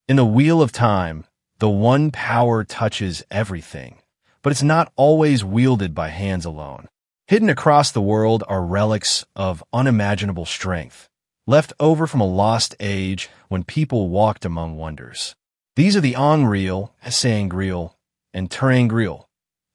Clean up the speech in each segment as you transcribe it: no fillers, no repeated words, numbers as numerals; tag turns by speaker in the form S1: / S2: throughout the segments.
S1: In the wheel of time, the one power touches everything, but it's not always wielded by hands alone. Hidden across the world are relics of unimaginable strength, left over from a lost age when people walked among wonders. These are the Sangriel, Sangriel, and Tangriel,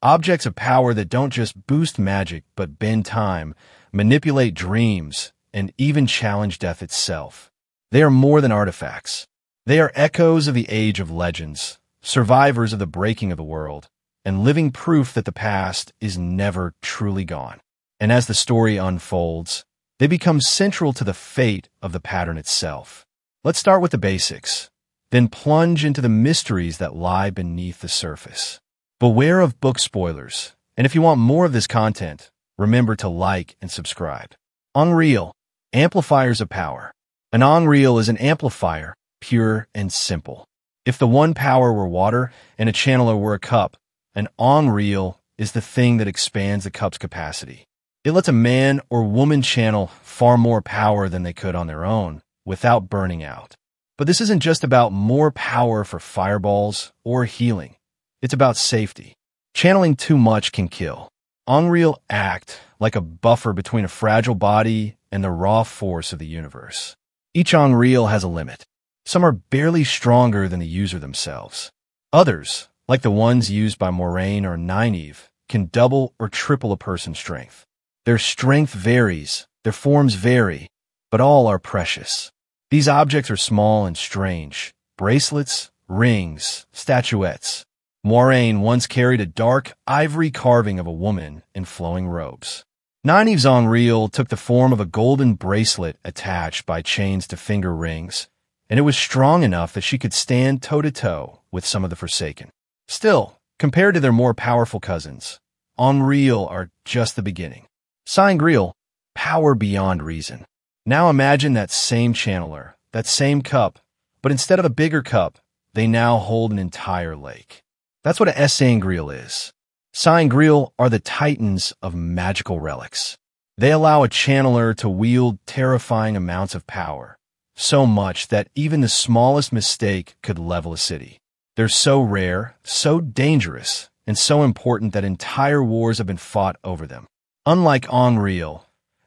S1: objects of power that don't just boost magic but bend time, manipulate dreams, and even challenge death itself. They are more than artifacts. They are echoes of the age of legends, survivors of the breaking of the world, and living proof that the past is never truly gone. And as the story unfolds, they become central to the fate of the pattern itself. Let's start with the basics, then plunge into the mysteries that lie beneath the surface. Beware of book spoilers, and if you want more of this content, remember to like and subscribe. Sangriel, amplifiers of power. An Sangriel is an amplifier, pure and simple. If the one power were water and a channeler were a cup, an Sangriel is the thing that expands the cup's capacity. It lets a man or woman channel far more power than they could on their own, without burning out. But this isn't just about more power for fireballs or healing. It's about safety. Channeling too much can kill. Sangriel act like a buffer between a fragile body and the raw force of the universe. Each Sangriel has a limit. Some are barely stronger than the user themselves. Others, like the ones used by Moraine or Nynaeve, can double or triple a person's strength. Their strength varies, their forms vary, but all are precious. These objects are small and strange. Bracelets, rings, statuettes. Moraine once carried a dark ivory carving of a woman in flowing robes. Nynaeve's Sangriel took the form of a golden bracelet attached by chains to finger rings, and it was strong enough that she could stand toe-to-toe with some of the Forsaken. Still, compared to their more powerful cousins, Sangriel are just the beginning. Sangriel, power beyond reason. Now imagine that same channeler, that same cup, but instead of a bigger cup, they now hold an entire lake. That's what a Sangriel is. Sangriel are the titans of magical relics. They allow a channeler to wield terrifying amounts of power, so much that even the smallest mistake could level a city. They're so rare, so dangerous, and so important that entire wars have been fought over them. Unlike Sangriel,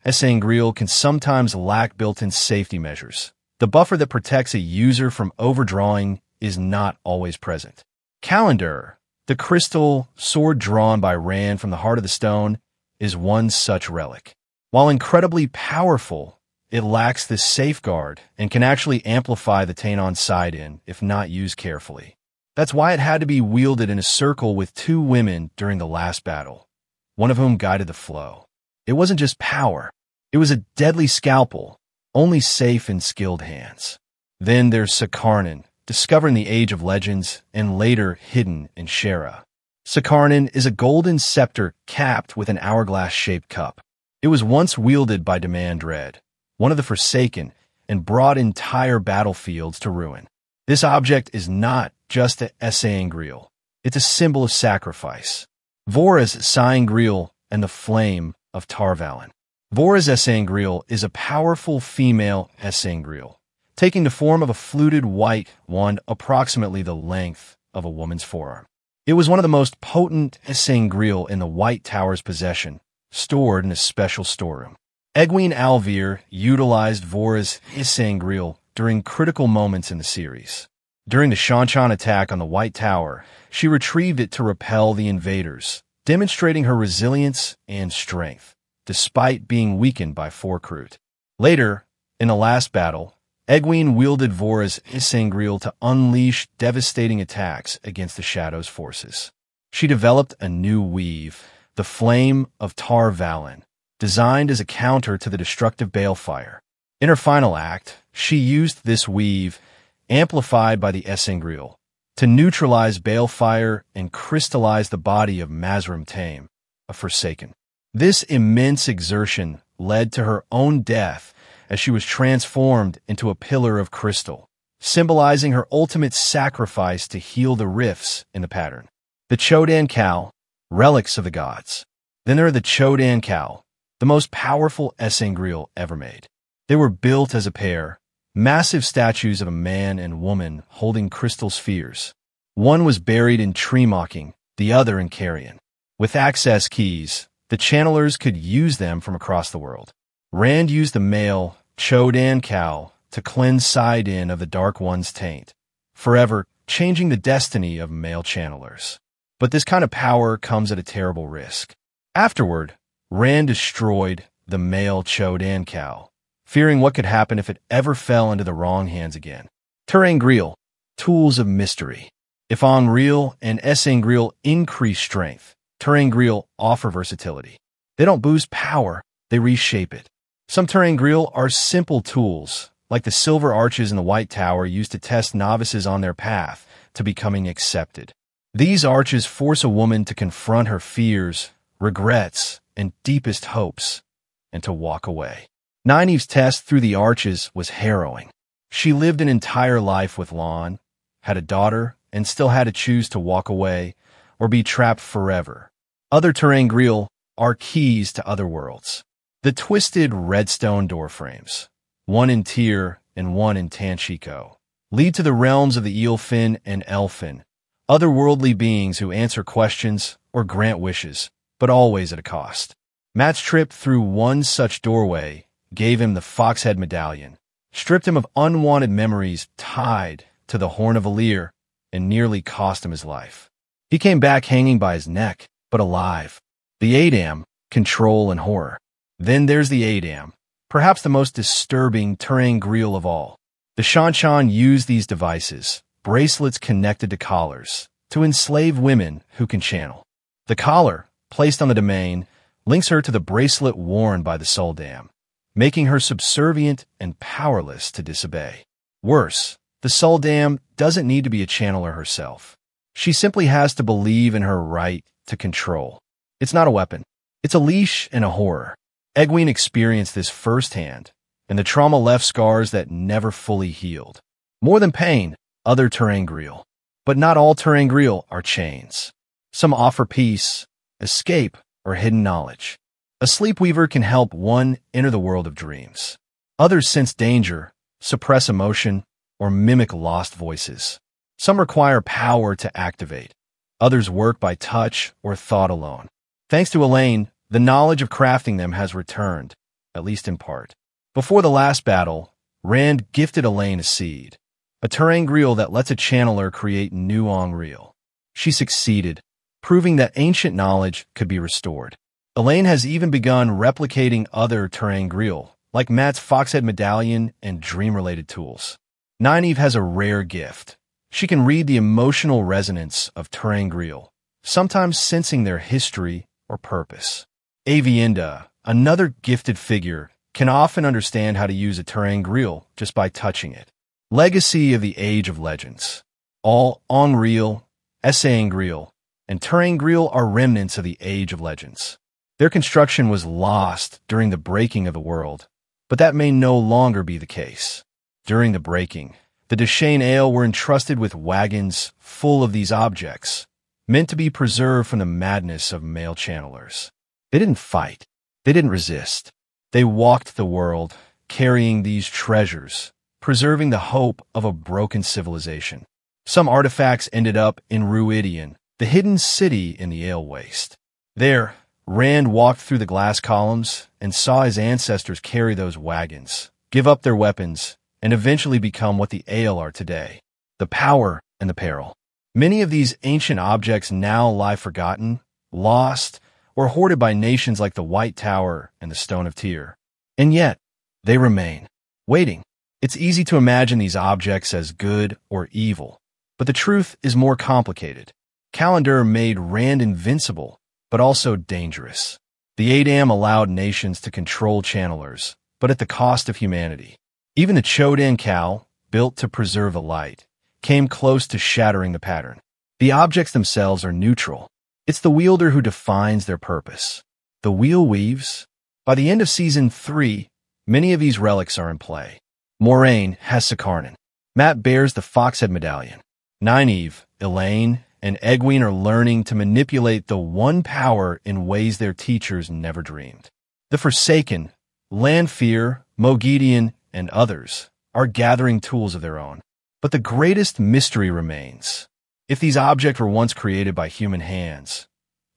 S1: Sangriel can sometimes lack built-in safety measures. The buffer that protects a user from overdrawing is not always present. Calendar, the crystal sword drawn by Rand from the heart of the stone, is one such relic. While incredibly powerful, it lacks this safeguard and can actually amplify the Taenon side-in if not used carefully. That's why it had to be wielded in a circle with two women during the last battle, one of whom guided the flow. It wasn't just power. It was a deadly scalpel, only safe in skilled hands. Then there's Sakarnan, discovered in the Age of Legends and later hidden in Shera. Sakarnan is a golden scepter capped with an hourglass-shaped cup. It was once wielded by Demand Dread, one of the Forsaken, and brought entire battlefields to ruin. This object is not just a Sangriel. It's a symbol of sacrifice. Vora's Sangriel and the Flame of Tarvalon. Vora's Sangriel is a powerful female Sangriel, taking the form of a fluted white wand approximately the length of a woman's forearm. It was one of the most potent Sangriel in the White Tower's possession, stored in a special storeroom. Egwene Alvir utilized Vora's Sangriel during critical moments in the series. During the Shanchan attack on the White Tower, she retrieved it to repel the invaders, demonstrating her resilience and strength, despite being weakened by Forkrut. Later, in the last battle, Egwene wielded Vora's Sangriel to unleash devastating attacks against the Shadow's forces. She developed a new weave, the Flame of Tarvalon, designed as a counter to the destructive Balefire. In her final act, she used this weave, amplified by the Sangriel, to neutralize Balefire and crystallize the body of Mazrim Taim, a Forsaken. This immense exertion led to her own death as she was transformed into a pillar of crystal, symbolizing her ultimate sacrifice to heal the rifts in the pattern. The Chodan Kal, relics of the gods. Then there are the Chodan Kal, the most powerful Sangriel ever made. They were built as a pair, massive statues of a man and woman holding crystal spheres. One was buried in tree-mocking, the other in carrion. With access keys, the channelers could use them from across the world. Rand used the male Chodan cow to cleanse Sidin of the Dark One's taint, forever changing the destiny of male channelers. But this kind of power comes at a terrible risk. Afterward, Rand destroyed the male Chodan cow, fearing what could happen if it ever fell into the wrong hands again. Tangriel, tools of mystery. If Sangriel and Sangriel increase strength, Tangriel offer versatility. They don't boost power, they reshape it. Some Tangriel are simple tools, like the silver arches in the White Tower used to test novices on their path to becoming accepted. These arches force a woman to confront her fears, regrets, and deepest hopes, and to walk away. Nynaeve's test through the arches was harrowing. She lived an entire life with Lon, had a daughter, and still had to choose to walk away or be trapped forever. Other Tangriel are keys to other worlds. The twisted redstone doorframes, one in Tyr and one in Tanchico, lead to the realms of the Eelfin and Elfin, otherworldly beings who answer questions or grant wishes, but always at a cost. Matt's trip through one such doorway gave him the Foxhead Medallion, stripped him of unwanted memories tied to the Horn of Alir, and nearly cost him his life. He came back hanging by his neck, but alive. The Adam, control and horror. Then there's the Adam, perhaps the most disturbing Tangriel of all. The Shanshan use these devices, bracelets connected to collars, to enslave women who can channel. The collar, placed on the domain, links her to the bracelet worn by the Soldam, making her subservient and powerless to disobey. Worse, the Soldam doesn't need to be a channeler herself. She simply has to believe in her right to control. It's not a weapon. It's a leash and a horror. Egwene experienced this firsthand, and the trauma left scars that never fully healed. More than pain, other Tangriel. But not all Tangriel are chains. Some offer peace, escape, or hidden knowledge. A sleepweaver can help one enter the world of dreams. Others sense danger, suppress emotion, or mimic lost voices. Some require power to activate. Others work by touch or thought alone. Thanks to Elaine, the knowledge of crafting them has returned, at least in part. Before the last battle, Rand gifted Elaine a seed, a Tangriel that lets a channeler create new Sangriel. She succeeded, proving that ancient knowledge could be restored. Elaine has even begun replicating other Tangriel, like Matt's Foxhead Medallion and dream-related tools. Nynaeve has a rare gift. She can read the emotional resonance of Tangriel, sometimes sensing their history or purpose. Avienda, another gifted figure, can often understand how to use a Tangriel just by touching it. Legacy of the Age of Legends. All Sangriel, Sangriel, and Tangriel are remnants of the Age of Legends. Their construction was lost during the breaking of the world, but that may no longer be the case. During the breaking, the Deshane Ale were entrusted with wagons full of these objects, meant to be preserved from the madness of male channelers. They didn't fight. They didn't resist. They walked the world, carrying these treasures, preserving the hope of a broken civilization. Some artifacts ended up in Ruidian, the hidden city in the Ale Waste. There, Rand walked through the glass columns and saw his ancestors carry those wagons, give up their weapons, and eventually become what the Ale are today, the power and the peril. Many of these ancient objects now lie forgotten, lost, or hoarded by nations like the White Tower and the Stone of Tyr. And yet, they remain, waiting. It's easy to imagine these objects as good or evil, but the truth is more complicated. Calendar made Rand invincible, but also dangerous. The Adam allowed nations to control channelers, but at the cost of humanity. Even the Chodan cow, built to preserve the light, came close to shattering the pattern. The objects themselves are neutral. It's the wielder who defines their purpose. The wheel weaves. By the end of Season 3, many of these relics are in play. Moraine has Sakarnan. Matt bears the Foxhead Medallion. Nynaeve, Elaine, and Egwene are learning to manipulate the one power in ways their teachers never dreamed. The Forsaken, Lanfear, Moghedian, and others are gathering tools of their own. But the greatest mystery remains. If these objects were once created by human hands,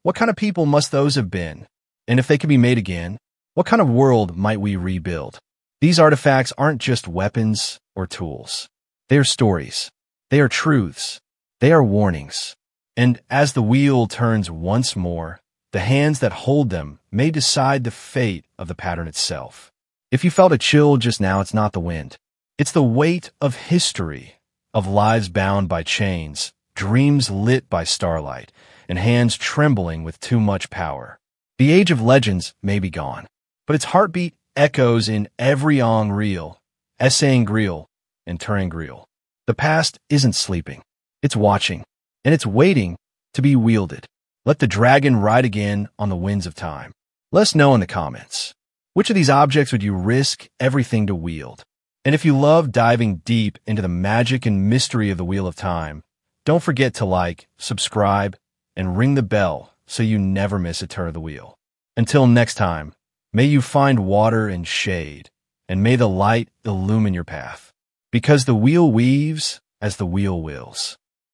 S1: what kind of people must those have been? And if they could be made again, what kind of world might we rebuild? These artifacts aren't just weapons or tools. They are stories. They are truths. They are warnings. And as the wheel turns once more, the hands that hold them may decide the fate of the pattern itself. If you felt a chill just now, it's not the wind. It's the weight of history, of lives bound by chains, dreams lit by starlight, and hands trembling with too much power. The age of legends may be gone, but its heartbeat echoes in every Sangriel, Sangriel, and Tangriel. The past isn't sleeping. It's watching, and it's waiting to be wielded. Let the dragon ride again on the winds of time. Let us know in the comments. Which of these objects would you risk everything to wield? And if you love diving deep into the magic and mystery of the Wheel of Time, don't forget to like, subscribe, and ring the bell so you never miss a turn of the wheel. Until next time, may you find water and shade, and may the light illumine your path. Because the wheel weaves as the wheel wills.